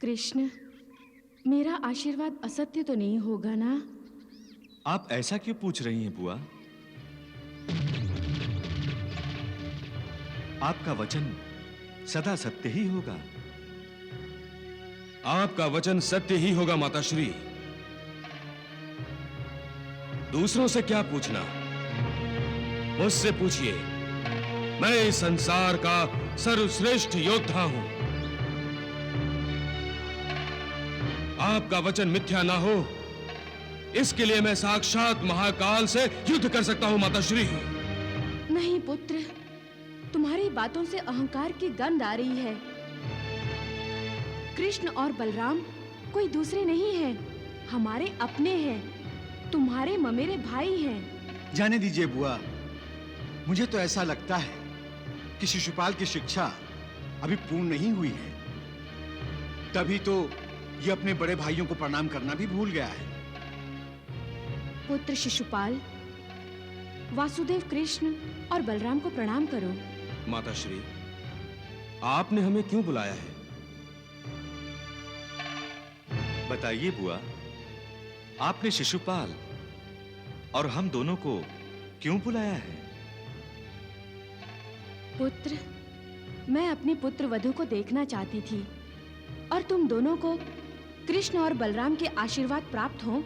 कृष्ण, मेरा आशीर्वाद असत्य तो नहीं होगा ना? आप ऐसा क्यों पूछ रही हैं बुआ? आपका वचन सदा सत्य ही होगा। आपका वचन सत्य ही होगा माताश्री। दूसरों से क्या पूछना, मुझसे पूछिए। मैं इस संसार का सर्वश्रेष्ठ योद्धा हूं। आपका वचन मिथ्या ना हो, इसके लिए मैं साक्षात महाकाल से युद्ध कर सकता हूं माताश्री। नहीं पुत्र, तुम्हारी बातों से अहंकार की गंध आ रही है। कृष्ण और बलराम कोई दूसरे नहीं हैं, हमारे अपने हैं, तुम्हारे ममेरे भाई हैं। जाने दीजिए बुआ, मुझे तो ऐसा लगता है कि शिशुपाल की शिक्षा अभी पूर्ण नहीं हुई है, तभी तो ये अपने बड़े भाइयों को प्रणाम करना भी भूल गया है। पुत्र शिशुपाल, वासुदेव, कृष्ण और बलराम को प्रणाम करो। माताश्री, आपने हमें क्यों बुलाया है? बताइए बुआ, आपने शिशुपाल और हम दोनों को क्यों बुलाया है? पुत्र, मैं अपनी पुत्र वधू को देखना चाहती थी और तुम दोनों को कृष्ण और बलराम के आशीर्वाद प्राप्त हो,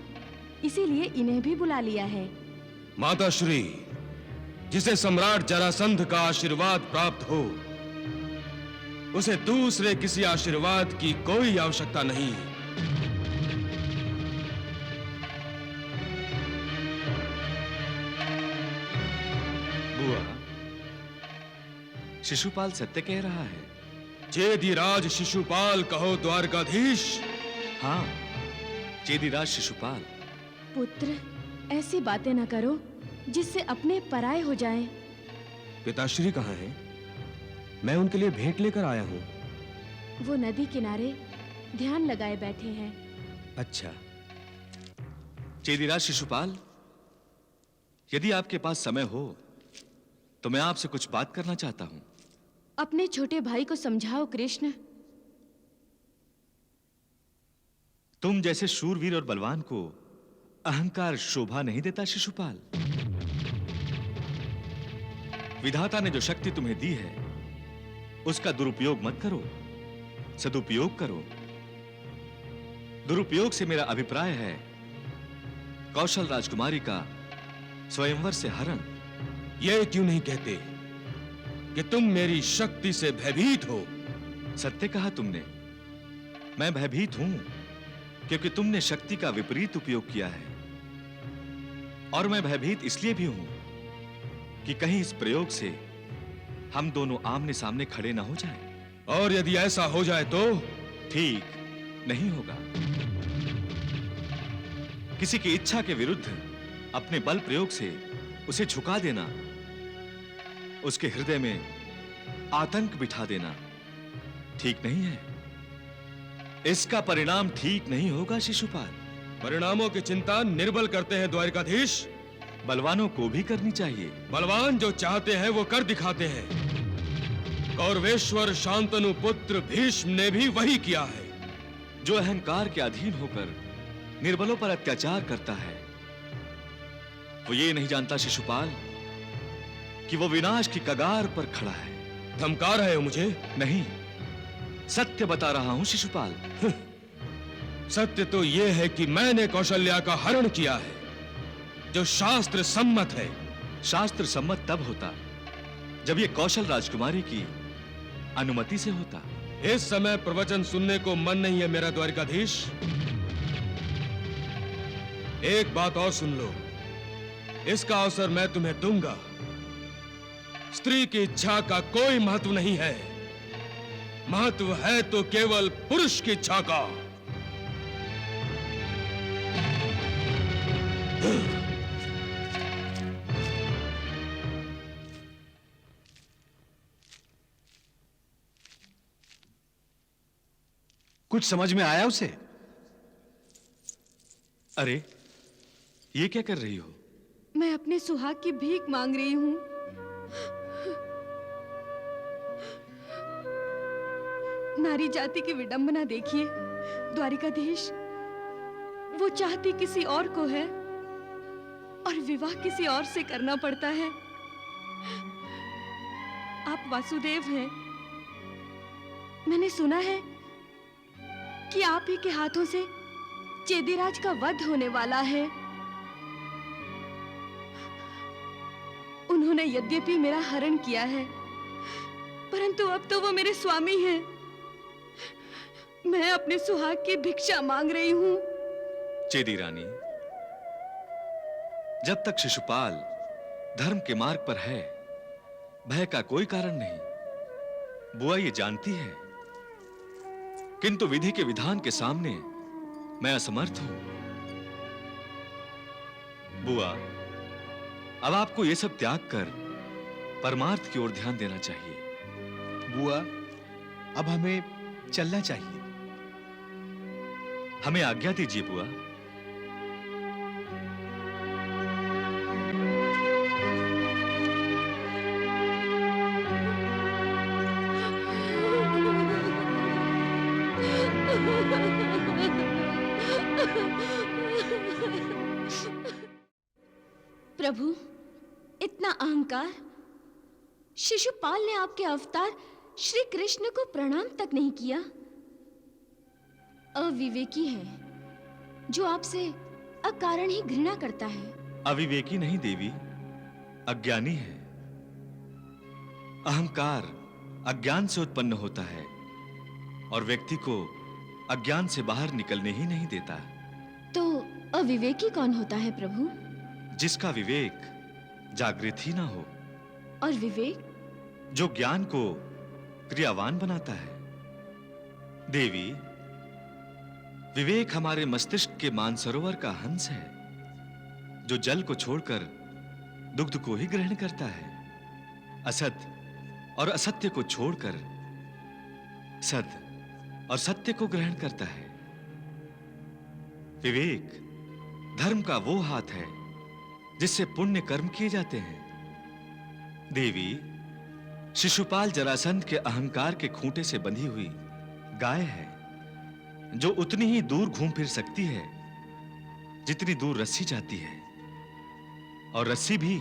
इसीलिए इन्हें भी बुला लिया है। माताश्री, जिसे सम्राट जरासंध का आशीर्वाद प्राप्त हो, उसे दूसरे किसी आशीर्वाद की कोई आवश्यकता नहीं। बुआ, शिशुपाल सत्य कह रहा है। चेदिराज शिशुपाल कहो द्वारकाधीश। हाँ, चेदिराज शिशुपाल। पुत्र, ऐसी बातें न करो जिससे अपने पराये हो जाएं। पिताश्री कहाँ हैं? मैं उनके लिए भेंट लेकर आया हूँ। वो नदी किनारे ध्यान लगाए बैठे हैं। अच्छा, चेदिराज शिशुपाल, यदि आपके पास समय हो तो मैं आपसे कुछ बात करना चाहता हूं। अपने छोटे भाई को समझाओ कृष्ण। तुम जैसे शूरवीर और बलवान को अहंकार शोभा नहीं देता शिशुपाल। विधाता ने जो शक्ति तुम्हें दी है उसका दुरुपयोग मत करो, सदुपयोग करो। दुरुपयोग से मेरा अभिप्राय है कौशल राजकुमारी का स्वयंवर से हरण। यह क्यों नहीं कहते कि तुम मेरी शक्ति से भयभीत हो? सत्य कहा तुमने। मैं भयभीत हूं क्योंकि तुमने शक्ति का विपरीत उपयोग किया है, और मैं भयभीत इसलिए भी हूं कि कहीं इस प्रयोग से हम दोनों आमने सामने खड़े ना हो जाएं। और यदि ऐसा हो जाए तो? ठीक नहीं होगा। किसी की इच्छा के विरुद्ध अपने बल प्रयोग से उसे झुका देना, उसके हृदय में आतंक बिठा देना ठीक नहीं है। इसका परिणाम ठीक नहीं होगा शिशुपाल। परिणामों की चिंता निर्बल करते हैं द्वारकाधीश। बलवानों को भी करनी चाहिए। बलवान जो चाहते हैं वो कर दिखाते हैं। कौरवेश्वर शांतनु पुत्र भीष्म ने भी वही किया है। जो अहंकार के अधीन होकर निर्बलों पर अत्याचार करता है, वो ये नहीं जानता शिशुपाल कि वो विनाश की कगार पर खड़ा है। धमका रहे हो मुझे? नहीं, सत्य बता रहा हूं शिशुपाल। सत्य तो यह है कि मैंने कौशल्या का हरण किया है, जो शास्त्र सम्मत है। शास्त्र सम्मत तब होता जब ये कौशल राजकुमारी की अनुमति से होता। इस समय प्रवचन सुनने को मन नहीं है मेरा द्वारकाधीश। एक बात और सुन लो, इसका अवसर मैं तुम्हें दूंगा। स्त्री की इच्छा का कोई महत्व नहीं है, महत्व है तो केवल पुरुष की इच्छा का। कुछ समझ में आया उसे? अरे, ये क्या कर रही हो? मैं अपने सुहाग की भीख मांग रही हूँ। नारी जाति की विडंबना देखिए। द्वारिकाधीश, वो चाहती किसी और को है और विवाह किसी और से करना पड़ता है। आप वासुदेव हैं। मैंने सुना है कि आप ही के हाथों से चेदिराज का वध होने वाला है। उन्होंने यद्यपि मेरा हरण किया है, परंतु अब तो वो मेरे स्वामी हैं। मैं अपने सुहाग की भिक्षा मांग रही हूं। चेदी रानी, जब तक शिशुपाल धर्म के मार्ग पर है, भय का कोई कारण नहीं। बुआ ये जानती है, किंतु विधि के विधान के सामने मैं असमर्थ हूं। बुआ, अब आपको यह सब त्याग कर परमार्थ की ओर ध्यान देना चाहिए। बुआ, अब हमें चलना चाहिए। हमें आज्ञा दीजिए बुआ। प्रभु, इतना अहंकार! शिशुपाल ने आपके अवतार श्री कृष्ण को प्रणाम तक नहीं किया। अविवेकी है जो आपसे अकारण ही घृणा करता है। अविवेकी नहीं देवी, अज्ञानी है। अहंकार अज्ञान से उत्पन्न होता है और व्यक्ति को अज्ञान से बाहर निकलने ही नहीं देता। तो अविवेकी कौन होता है प्रभु? जिसका विवेक जागृत ही ना हो। और विवेक? जो ज्ञान को क्रियावान बनाता है। देवी, विवेक हमारे मस्तिष्क के मानसरोवर का हंस है, जो जल को छोड़कर दुग्ध को ही ग्रहण करता है। असत और असत्य को छोड़कर सत और सत्य को ग्रहण करता है। विवेक धर्म का वो हाथ है जिससे पुण्य कर्म किए जाते हैं। देवी, शिशुपाल जरासंध के अहंकार के खूंटे से बंधी हुई गाय है, जो उतनी ही दूर घूम फिर सकती है जितनी दूर रस्सी जाती है, और रस्सी भी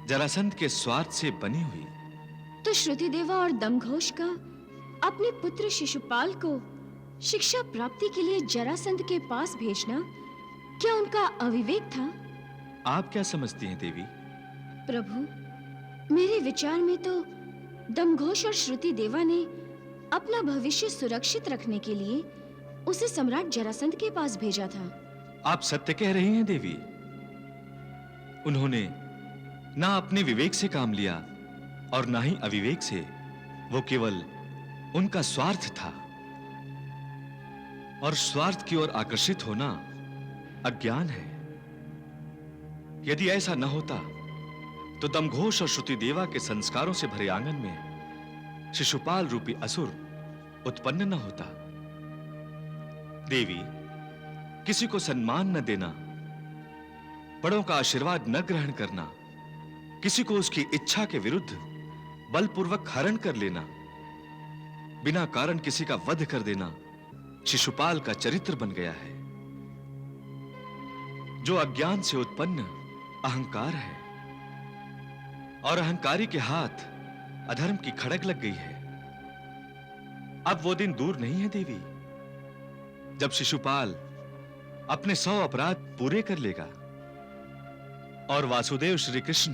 जरासंध के स्वार्थ से बनी हुई। तो श्रुति देवा और दमघोष का अपने पुत्र शिशुपाल को शिक्षा प्राप्ति के लिए जरासंध के पास भेजना क्या उनका अविवेक था? आप क्या समझती हैं देवी? प्रभु, मेरे विचार में तो दमघोष और श्रुति देवा ने अपना भविष्य सुरक्षित रखने के लिए उसे सम्राट जरासंध के पास भेजा था। आप सत्य कह रही हैं देवी। उन्होंने ना अपने विवेक से काम लिया और ना ही अविवेक से। वो केवल उनका स्वार्थ था, और स्वार्थ की ओर आकर्षित होना अज्ञान है। यदि ऐसा न होता तो दमघोष और श्रुति देवा के संस्कारों से भरे आंगन में शिशुपाल रूपी असुर उत्पन्न न होता। देवी, किसी को सम्मान न देना, बड़ों का आशीर्वाद न ग्रहण करना, किसी को उसकी इच्छा के विरुद्ध बलपूर्वक हरण कर लेना, बिना कारण किसी का वध कर देना शिशुपाल का चरित्र बन गया है। जो अज्ञान से उत्पन्न अहंकार है, और अहंकारी के हाथ अधर्म की खड़ग लग गई है। अब वो दिन दूर नहीं है देवी, जब शिशुपाल अपने 100 अपराध पूरे कर लेगा और वासुदेव श्री कृष्ण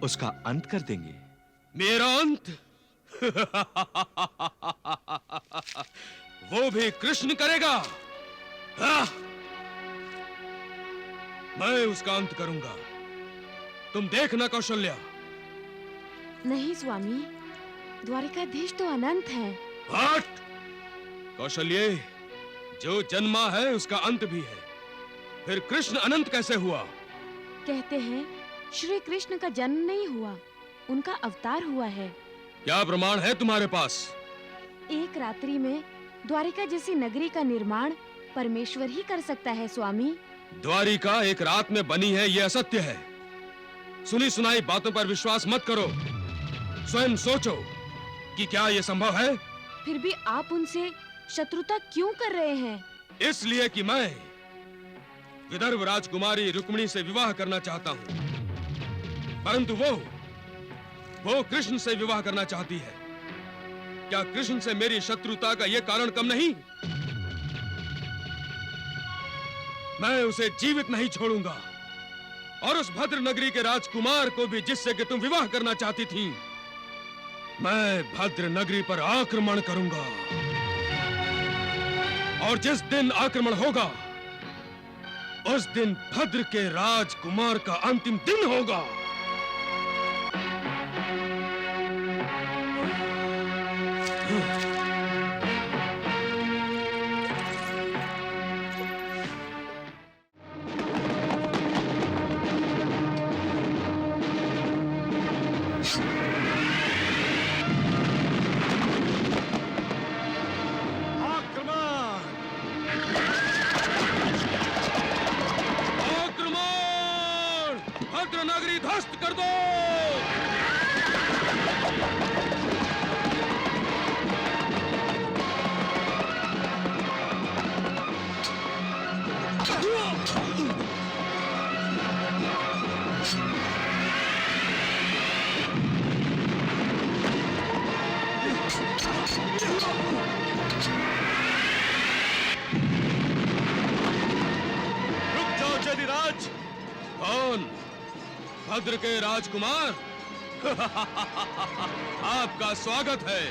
उसका अंत कर देंगे। मेरा अंत? वो भी कृष्ण करेगा? हाँ? मैं उसका अंत करूंगा, तुम देखना कौशल्या। नहीं स्वामी, द्वारिकाधीश तो अनंत है। हट! कौशल्ये, जो जन्मा है उसका अंत भी है, फिर कृष्ण अनंत कैसे हुआ? कहते हैं श्री कृष्ण का जन्म नहीं हुआ, उनका अवतार हुआ है। क्या प्रमाण है तुम्हारे पास? एक रात्रि में द्वारिका जैसी नगरी का निर्माण परमेश्वर ही कर सकता है स्वामी। द्वारिका एक रात में बनी है, यह असत्य है। सुनी सुनाई बातों पर विश्वास मत करो, स्वयं सोचो कि क्या यह संभव है। फिर भी आप उनसे शत्रुता क्यों कर रहे हैं? इसलिए कि मैं विदर्भ राजकुमारी रुक्मिणी से विवाह करना चाहता हूं, परंतु वो कृष्ण से विवाह करना चाहती है। क्या कृष्ण से मेरी शत्रुता का यह कारण कम नहीं? मैं उसे जीवित नहीं छोड़ूंगा, और उस भद्र नगरी के राजकुमार को भी जिससे कि तुम विवाह करना चाहती थी, मैं भद्र नगरी पर आक्रमण करूंगा। और जिस दिन आक्रमण होगा, उस दिन भद्र के राजकुमार का अंतिम दिन होगा। नगरी ध्वस्त कर दो। रुक जाओ जदिराज। कौन? भद्र के राजकुमार। आपका स्वागत है।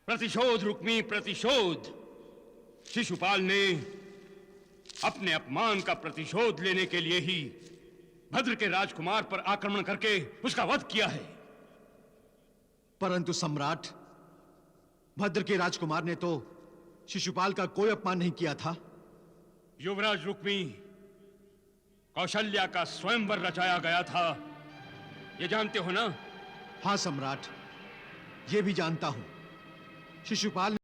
प्रतिशोध रुक्मी, प्रतिशोध। शिशुपाल ने अपने अपमान का प्रतिशोध लेने के लिए ही भद्र के राजकुमार पर आक्रमण करके उसका वध किया है। परंतु सम्राट, भद्र के राजकुमार ने तो शिशुपाल का कोई अपमान नहीं किया था। युवराज रुक्मी, कौशल्या का स्वयंवर रचाया गया था, ये जानते हो ना? हाँ सम्राट, ये भी जानता हूं। शिशुपाल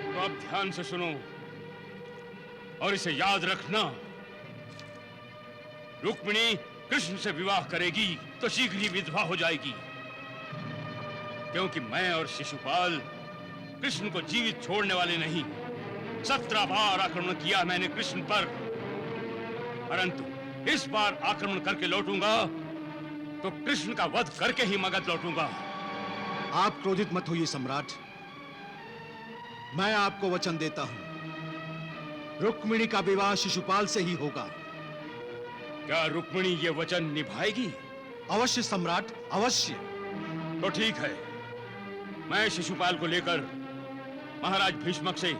तो अब ध्यान से सुनो और इसे याद रखना। रुक्मिणी कृष्ण से विवाह करेगी तो शीघ्र ही विधवा हो जाएगी, क्योंकि मैं और शिशुपाल कृष्ण को जीवित छोड़ने वाले नहीं। 17 बार आक्रमण किया मैंने कृष्ण पर, परंतु इस बार आक्रमण करके लौटूंगा तो कृष्ण का वध करके ही मगध लौटूंगा। आप क्रोधित मत होइए सम्राट। मैं आपको वचन देता हूं, रुक्मिणी का विवाह शिशुपाल से ही होगा। क्या रुक्मिणी ये वचन निभाएगी? अवश्य सम्राट, अवश्य। तो ठीक है, मैं शिशुपाल को लेकर महाराज भीष्मक से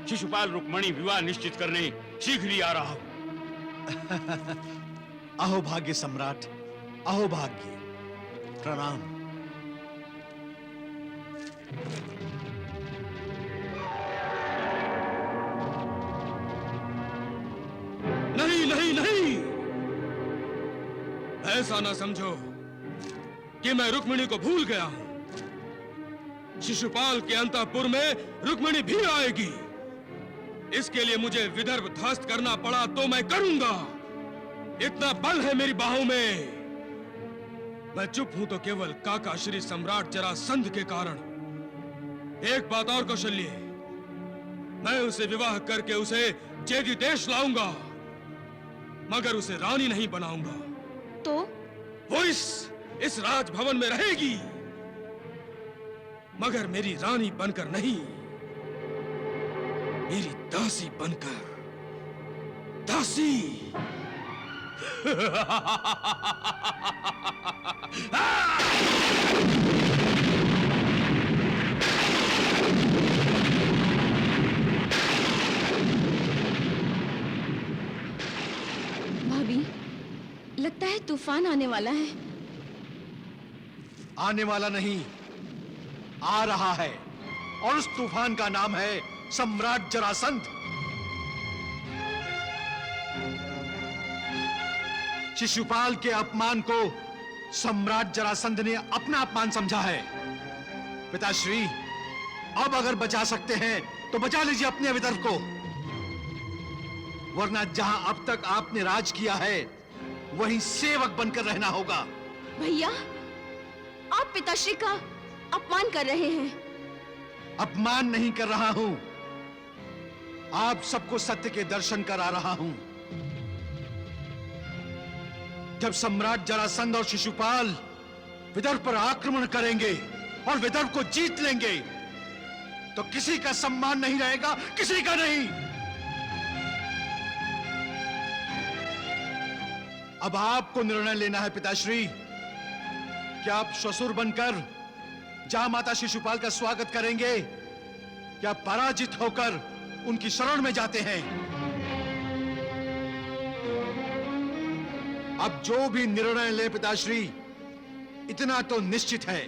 शिशुपाल रुक्मणी विवाह निश्चित करने शीघ्र ही आ रहा हूं। अहो भाग्य सम्राट, अहो भाग्य। प्रणाम। नहीं नहीं नहीं, ऐसा ना समझो कि मैं रुक्मिणी को भूल गया हूं। शिशुपाल के अंतःपुर में रुक्मिणी भी आएगी। इसके लिए मुझे विदर्भ ध्वस्त करना पड़ा तो मैं करूंगा। इतना बल है मेरी बाहों में। मैं चुप हूं तो केवल काका श्री सम्राट जरासंध के कारण। एक बात और कौशल्य, मैं उसे विवाह करके उसे चेदी देश लाऊंगा, मगर उसे रानी नहीं बनाऊंगा। तो वो इस राजभवन में रहेगी, मगर मेरी रानी बनकर नहीं, मेरी दासी बनकर। दासी। भाभी, लगता है तूफान आने वाला है। आने वाला नहीं, आ रहा है, और उस तूफान का नाम है सम्राट जरासंध। शिशुपाल के अपमान को सम्राट जरासंध ने अपना अपमान समझा है। पिताश्री, अब अगर बचा सकते हैं तो बचा लीजिए अपने विदर्भ को, वरना जहां अब तक आपने राज किया है वहीं सेवक बनकर रहना होगा। भैया, आप पिताश्री का अपमान कर रहे हैं। अपमान नहीं कर रहा हूं, आप सबको सत्य के दर्शन करा रहा हूं। जब सम्राट जरासंध और शिशुपाल विदर्भ पर आक्रमण करेंगे और विदर्भ को जीत लेंगे, तो किसी का सम्मान नहीं रहेगा, किसी का नहीं। अब आपको निर्णय लेना है पिताश्री, क्या आप ससुर बनकर जहां माता शिशुपाल का स्वागत करेंगे, या पराजित होकर उनकी शरण में जाते हैं। अब जो भी निर्णय ले पिताश्री, इतना तो निश्चित है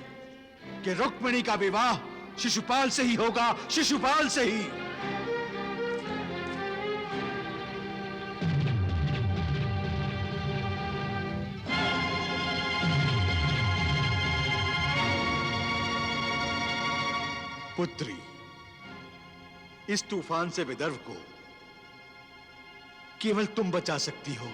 कि रुक्मिणी का विवाह शिशुपाल से ही होगा, शिशुपाल से ही। पुत्री, इस तूफान से विदर्भ को केवल तुम बचा सकती हो।